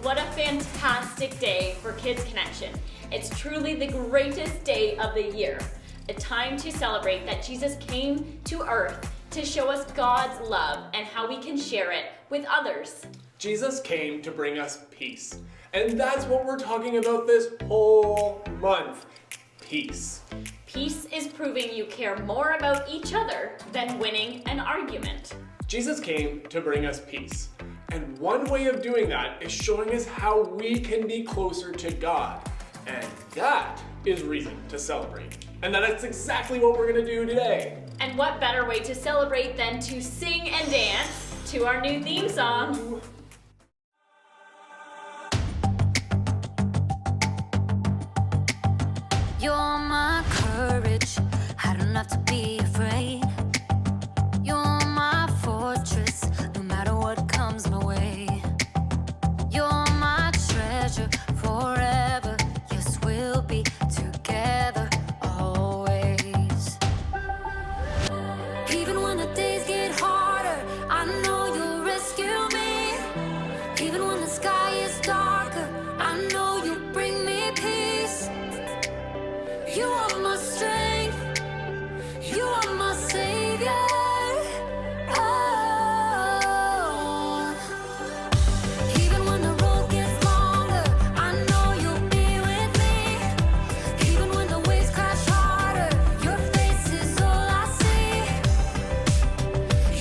what a fantastic day for Kids Connection. It's truly the greatest day of the year. A time to celebrate that Jesus came to earth to show us God's love and how we can share it with others. Jesus came to bring us peace. And that's what we're talking about this whole month. Peace. Peace is proving you care more about each other than winning an argument. Jesus came to bring us peace. And one way of doing that is showing us how we can be closer to God. And that is reason to celebrate. And that's exactly what we're going to do today. And what better way to celebrate than to sing and dance to our new theme song? You're my courage, I don't have to be afraid. You're my fortress, no matter what comes my way. You're my treasure forever, yes, we'll be together always. Even when the days get harder, I know you'll rescue me. Even when the sky is darker, I know you'll bring me peace. You are my strength, you are my savior. Oh. Even when the road gets longer, I know you'll be with me. Even when the waves crash harder, your face is all I see.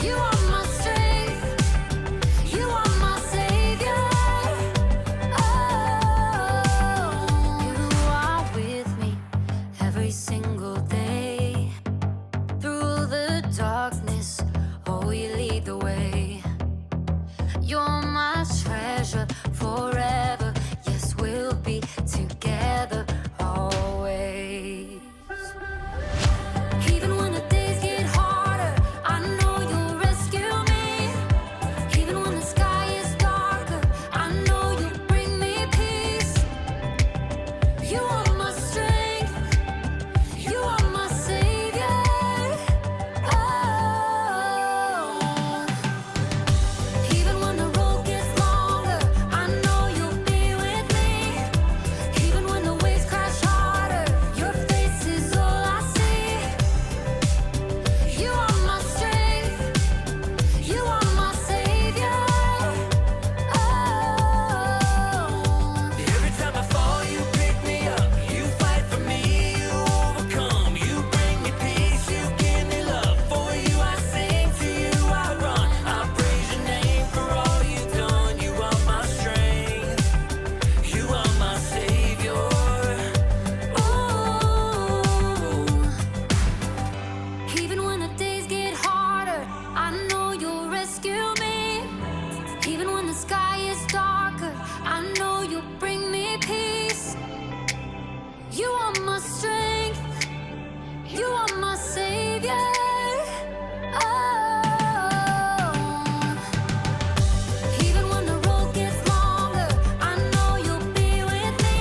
You are my strength, you are my savior. Oh. You are with me every single day. Through the darkness, oh, you lead the way. You're my treasure forever, yes, we'll be together always. Even when the days get harder, I know you'll rescue me. Even when the sky is darker, I know you'll bring me peace. You are my strength, you are my savior. Oh. Even when the road gets longer, I know you'll be with me. Even when the waves crash harder, your face is all I see. You are my strength, you are my savior. Oh. Every time I fall, you pick me up. You fight for me, you overcome. You bring me peace, you give me love. For you I sing, to you I run. I praise your name for all you've done. You are my strength, you are my savior. Ooh. Even when the days get harder, I know you'll rescue me. Even when the sky is darker, I know you'll bring me peace. You are my strength, you are my savior. Oh. Even when the road gets longer, I know you'll be with me.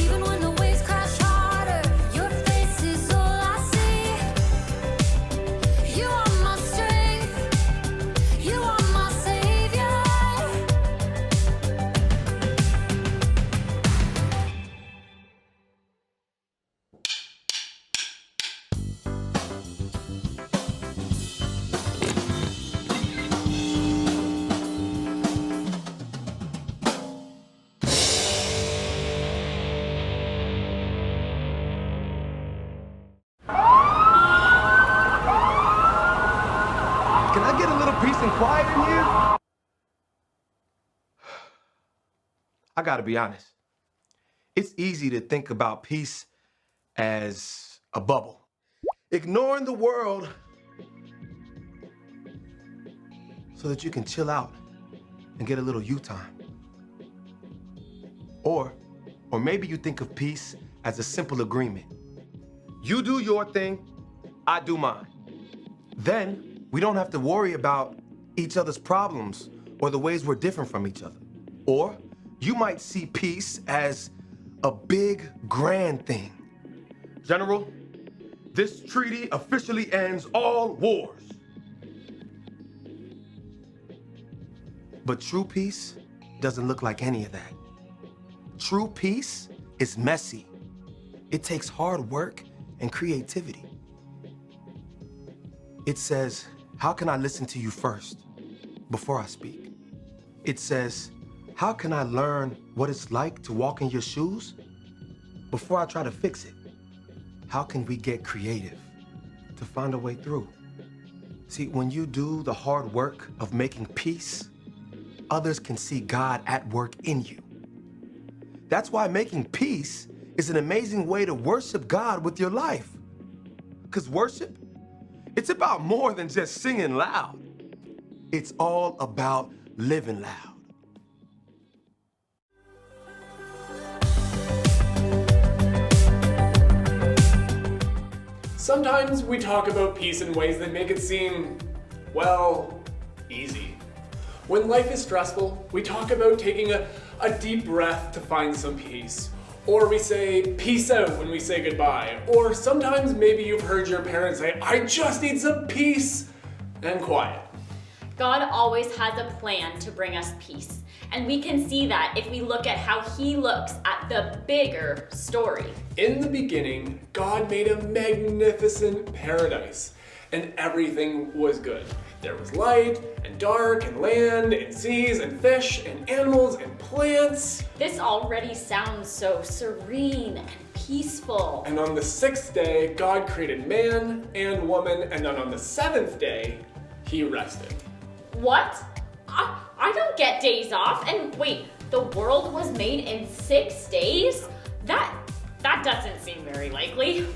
Even when the waves crash harder, your face is all I see. You are my strength, you are my savior. Can I get a little peace and quiet in here? I gotta be honest. It's easy to think about peace as a bubble. Ignoring the world so that you can chill out and get a little you time. Or maybe you think of peace as a simple agreement. You do your thing, I do mine. Then we don't have to worry about each other's problems or the ways we're different from each other. Or you might see peace as a big, grand thing. General, this treaty officially ends all wars. But true peace doesn't look like any of that. True peace is messy. It takes hard work and creativity. It says, how can I listen to you first before I speak? It says, how can I learn what it's like to walk in your shoes before I try to fix it? How can we get creative to find a way through? See, when you do the hard work of making peace, others can see God at work in you. That's why making peace is an amazing way to worship God with your life. Because worship, it's about more than just singing loud. It's all about living loud. Sometimes we talk about peace in ways that make it seem, well, easy. When life is stressful, we talk about taking a deep breath to find some peace. Or we say peace out when we say goodbye. Or sometimes maybe you've heard your parents say, I just need some peace and quiet. God always has a plan to bring us peace. And we can see that if we look at how he looks at the bigger story. In the beginning, God made a magnificent paradise, and everything was good. There was light, and dark, and land, and seas, and fish, and animals, and plants. This already sounds so serene and peaceful. And on the sixth day, God created man and woman, and then on the seventh day, he rested. What? I don't get days off. And wait, the world was made in 6 days? That doesn't seem very likely.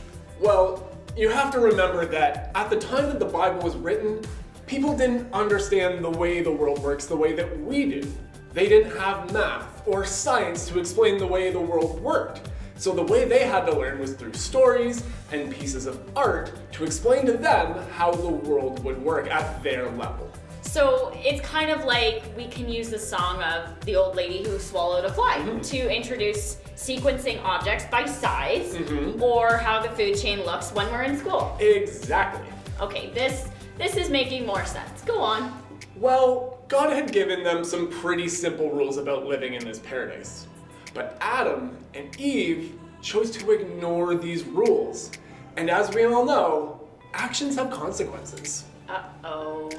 Well, you have to remember that at the time that the Bible was written, people didn't understand the way the world works the way that we do. They didn't have math or science to explain the way the world worked. So the way they had to learn was through stories and pieces of art to explain to them how the world would work at their level. So it's kind of like we can use the song of the old lady who swallowed a fly to introduce sequencing objects by size or how the food chain looks when we're in school. Exactly. Okay, this is making more sense. Go on. Well, God had given them some pretty simple rules about living in this paradise. But Adam and Eve chose to ignore these rules. And as we all know, actions have consequences. Uh-oh.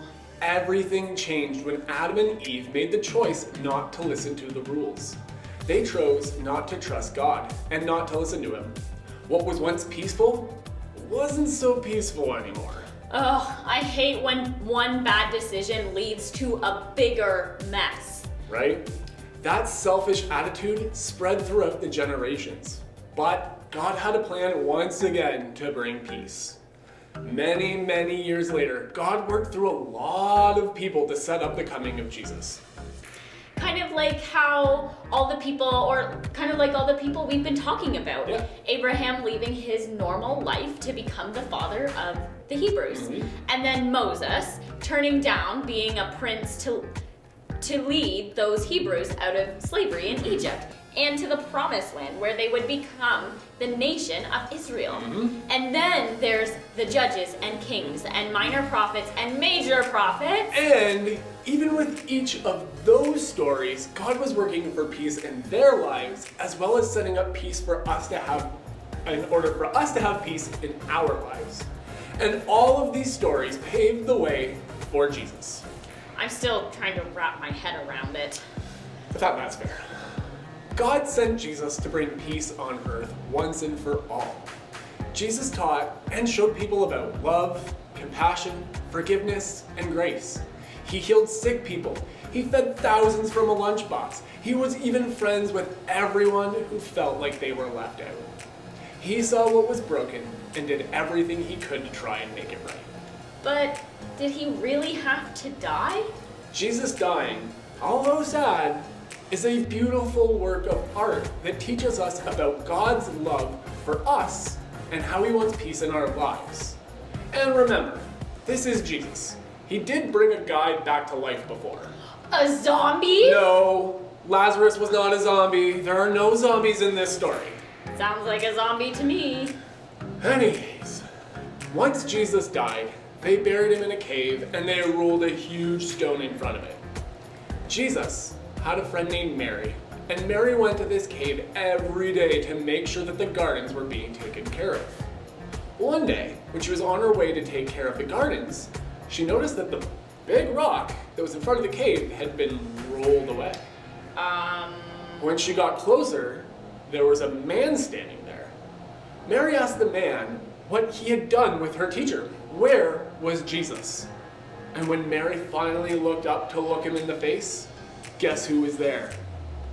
Everything changed when Adam and Eve made the choice not to listen to the rules. They chose not to trust God and not to listen to him. What was once peaceful wasn't so peaceful anymore. Ugh, I hate when one bad decision leads to a bigger mess. Right? That selfish attitude spread throughout the generations. But God had a plan once again to bring peace. Many, many years later, God worked through a lot of people to set up the coming of Jesus. Kind of like how all the people we've been talking about. Yeah. Abraham leaving his normal life to become the father of the Hebrews. And then Moses turning down being a prince to lead those Hebrews out of slavery in Egypt and to the promised land where they would become the nation of Israel. And then there's the judges and kings and minor prophets and major prophets. And even with each of those stories, God was working for peace in their lives, as well as setting up peace for us to have, in order for us to have peace in our lives. And all of these stories paved the way for Jesus. I'm still trying to wrap my head around it. I thought that's fair. God sent Jesus to bring peace on earth once and for all. Jesus taught and showed people about love, compassion, forgiveness, and grace. He healed sick people. He fed thousands from a lunchbox. He was even friends with everyone who felt like they were left out. He saw what was broken and did everything he could to try and make it right. But did he really have to die? Jesus dying, although sad, is a beautiful work of art that teaches us about God's love for us and how he wants peace in our lives. And remember, this is Jesus. He did bring a guy back to life before. A zombie? No, Lazarus was not a zombie. There are no zombies in this story. Sounds like a zombie to me. Anyways, once Jesus died, they buried him in a cave and they rolled a huge stone in front of it. Jesus, had a friend named Mary, and Mary went to this cave every day to make sure that the gardens were being taken care of. One day, when she was on her way to take care of the gardens, she noticed that the big rock that was in front of the cave had been rolled away. When she got closer, there was a man standing there. Mary asked the man what he had done with her teacher. Where was Jesus? And when Mary finally looked up to look him in the face, guess who was there?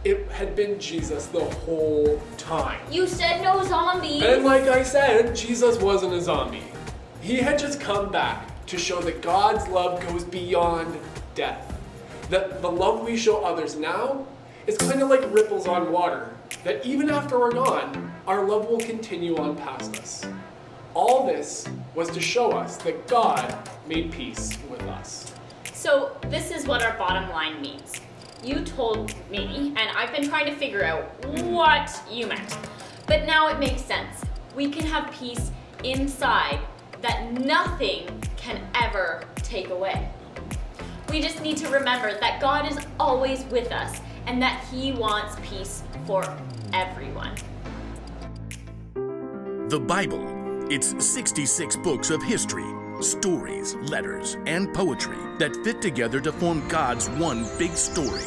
It had been Jesus the whole time. You said no zombies. And like I said, Jesus wasn't a zombie. He had just come back to show that God's love goes beyond death. That the love we show others now is kind of like ripples on water, that even after we're gone, our love will continue on past us. All this was to show us that God made peace with us. So this is what our bottom line means. You told me, and I've been trying to figure out what you meant. But now it makes sense. We can have peace inside that nothing can ever take away. We just need to remember that God is always with us and that He wants peace for everyone. The Bible. It's 66 books of history, stories, letters, and poetry that fit together to form God's one big story.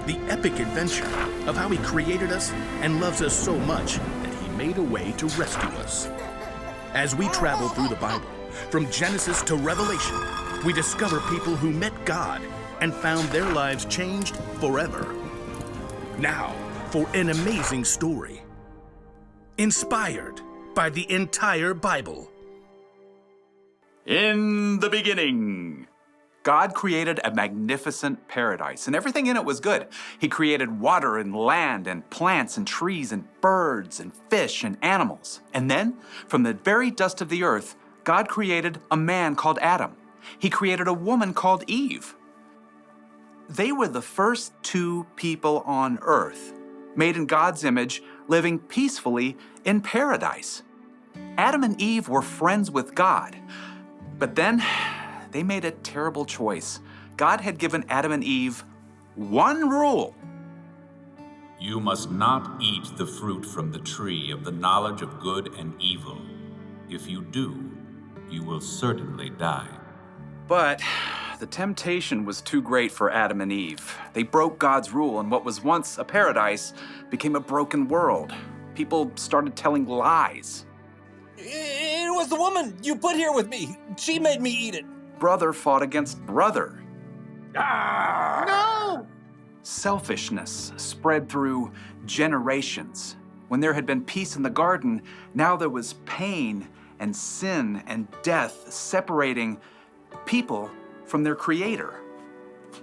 The epic adventure of how He created us and loves us so much that He made a way to rescue us. As we travel through the Bible, from Genesis to Revelation, we discover people who met God and found their lives changed forever. Now, for an amazing story. Inspired by the entire Bible. In the beginning, God created a magnificent paradise, and everything in it was good. He created water and land and plants and trees and birds and fish and animals. And then, from the very dust of the earth, God created a man called Adam. He created a woman called Eve. They were the first two people on earth, made in God's image, living peacefully in paradise. Adam and Eve were friends with God, but then they made a terrible choice. God had given Adam and Eve one rule. You must not eat the fruit from the tree of the knowledge of good and evil. If you do, you will certainly die. But the temptation was too great for Adam and Eve. They broke God's rule, and what was once a paradise became a broken world. People started telling lies. It was the woman you put here with me. She made me eat it. Brother fought against brother. No! Selfishness spread through generations. When there had been peace in the garden, now there was pain and sin and death separating people from their Creator.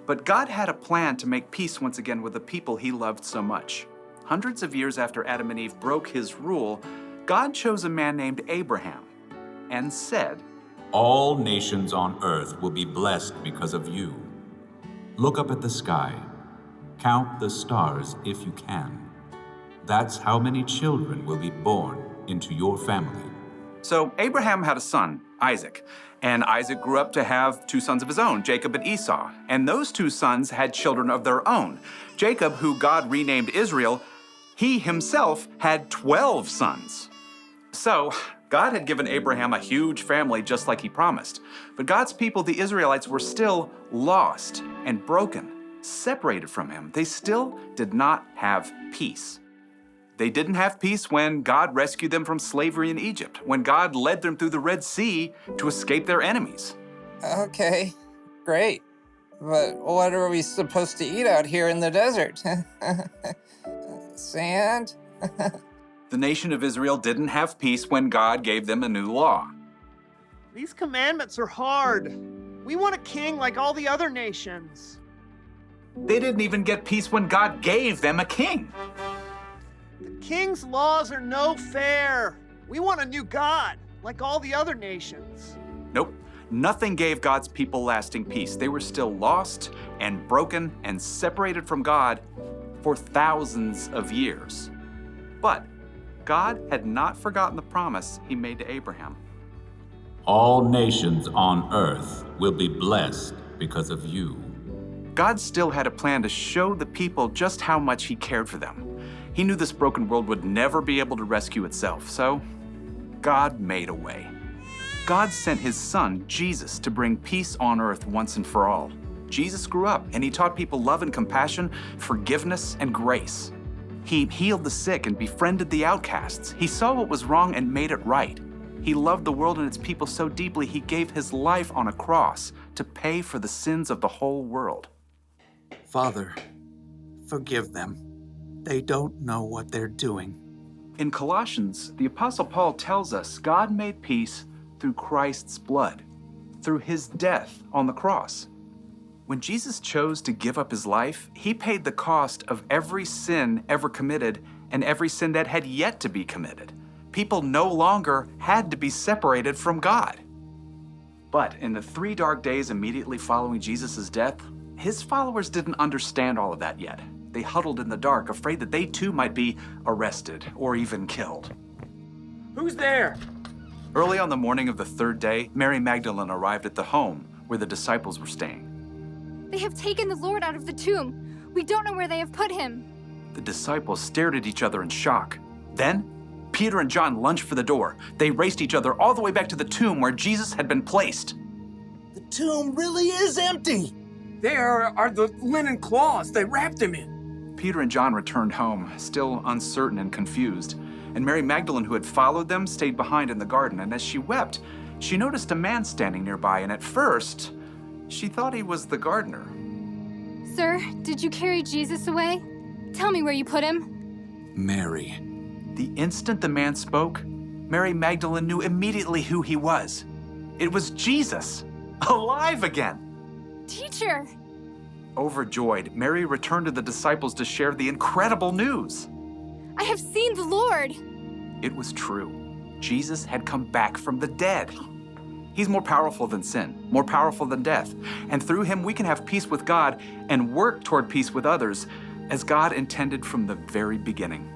But God had a plan to make peace once again with the people He loved so much. Hundreds of years after Adam and Eve broke His rule, God chose a man named Abraham and said, All nations on earth will be blessed because of you. Look up at the sky. Count the stars if you can. That's how many children will be born into your family. So Abraham had a son, Isaac, and Isaac grew up to have two sons of his own, Jacob and Esau. And those two sons had children of their own. Jacob, who God renamed Israel, he himself had 12 sons. So God had given Abraham a huge family just like He promised. But God's people, the Israelites, were still lost and broken, separated from Him. They still did not have peace. They didn't have peace when God rescued them from slavery in Egypt, when God led them through the Red Sea to escape their enemies. Okay, great. But what are we supposed to eat out here in the desert? Sand? The nation of Israel didn't have peace when God gave them a new law. These commandments are hard. We want a king like all the other nations. They didn't even get peace when God gave them a king. The king's laws are no fair. We want a new God, like all the other nations. Nope, nothing gave God's people lasting peace. They were still lost and broken and separated from God for thousands of years. But God had not forgotten the promise He made to Abraham. All nations on earth will be blessed because of you. God still had a plan to show the people just how much he cared for them. He knew this broken world would never be able to rescue itself, so God made a way. God sent his son, Jesus, to bring peace on earth once and for all. Jesus grew up and he taught people love and compassion, forgiveness and grace. He healed the sick and befriended the outcasts. He saw what was wrong and made it right. He loved the world and its people so deeply he gave his life on a cross to pay for the sins of the whole world. Father, forgive them. They don't know what they're doing. In Colossians, the Apostle Paul tells us God made peace through Christ's blood, through his death on the cross. When Jesus chose to give up his life, he paid the cost of every sin ever committed and every sin that had yet to be committed. People no longer had to be separated from God. But in the 3 dark days immediately following Jesus' death, his followers didn't understand all of that yet. They huddled in the dark, afraid that they too might be arrested or even killed. Who's there? Early on the morning of the 3rd day, Mary Magdalene arrived at the home where the disciples were staying. They have taken the Lord out of the tomb. We don't know where they have put him. The disciples stared at each other in shock. Then, Peter and John lunged for the door. They raced each other all the way back to the tomb where Jesus had been placed. The tomb really is empty. There are the linen cloths they wrapped him in. Peter and John returned home, still uncertain and confused. And Mary Magdalene, who had followed them, stayed behind in the garden. And as she wept, she noticed a man standing nearby. And at first, she thought he was the gardener. Sir, did you carry Jesus away? Tell me where you put him. Mary. The instant the man spoke, Mary Magdalene knew immediately who he was. It was Jesus, alive again. Teacher! Overjoyed, Mary returned to the disciples to share the incredible news. I have seen the Lord. It was true. Jesus had come back from the dead. He's more powerful than sin, more powerful than death. And through him, we can have peace with God and work toward peace with others as God intended from the very beginning.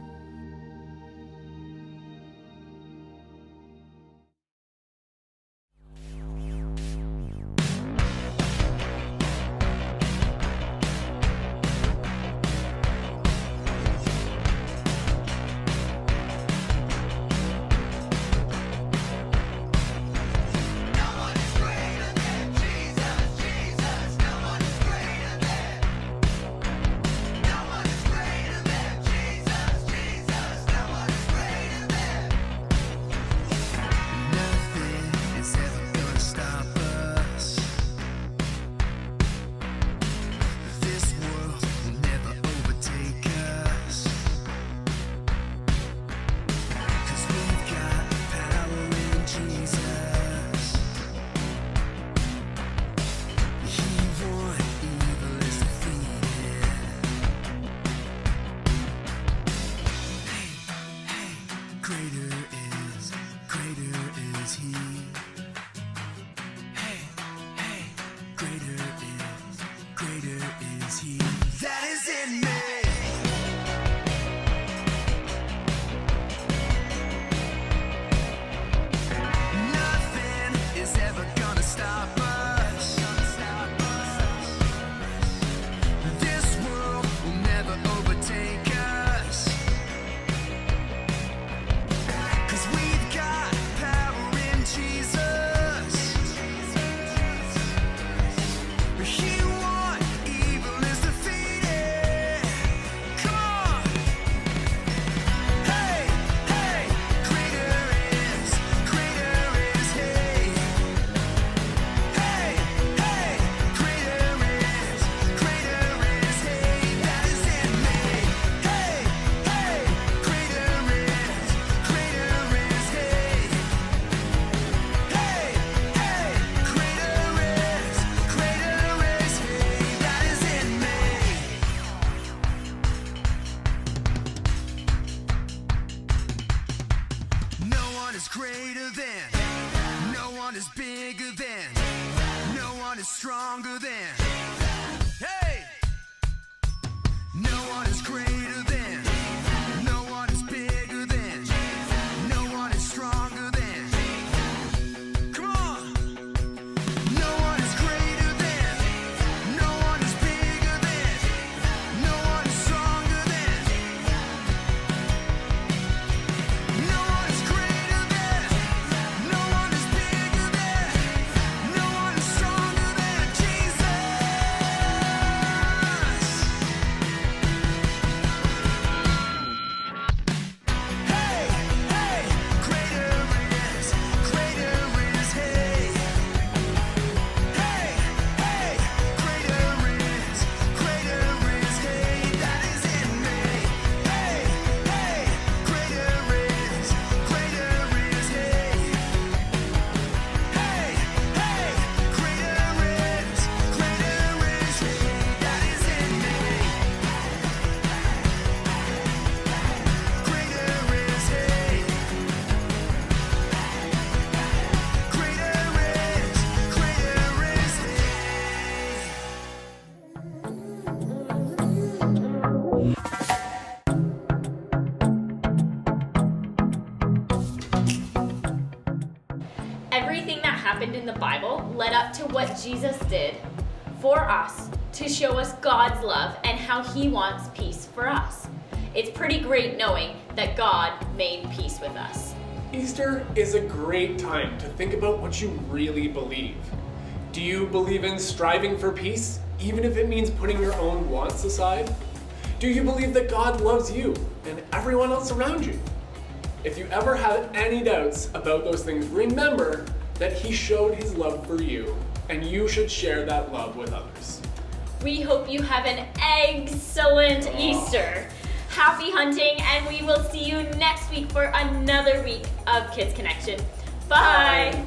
Stronger than, hey! No one is greater than, no one is bigger than, no one is stronger than. Come on! No one is greater than, no one is bigger in the Bible led up to what Jesus did for us to show us God's love and how he wants peace for us. It's pretty great knowing that God made peace with us. Easter is a great time to think about what you really believe. Do you believe in striving for peace, even if it means putting your own wants aside? Do you believe that God loves you and everyone else around you? If you ever have any doubts about those things, remember that he showed his love for you, and you should share that love with others. We hope you have an excellent Easter. Happy hunting, and we will see you next week for another week of Kids Connection. Bye.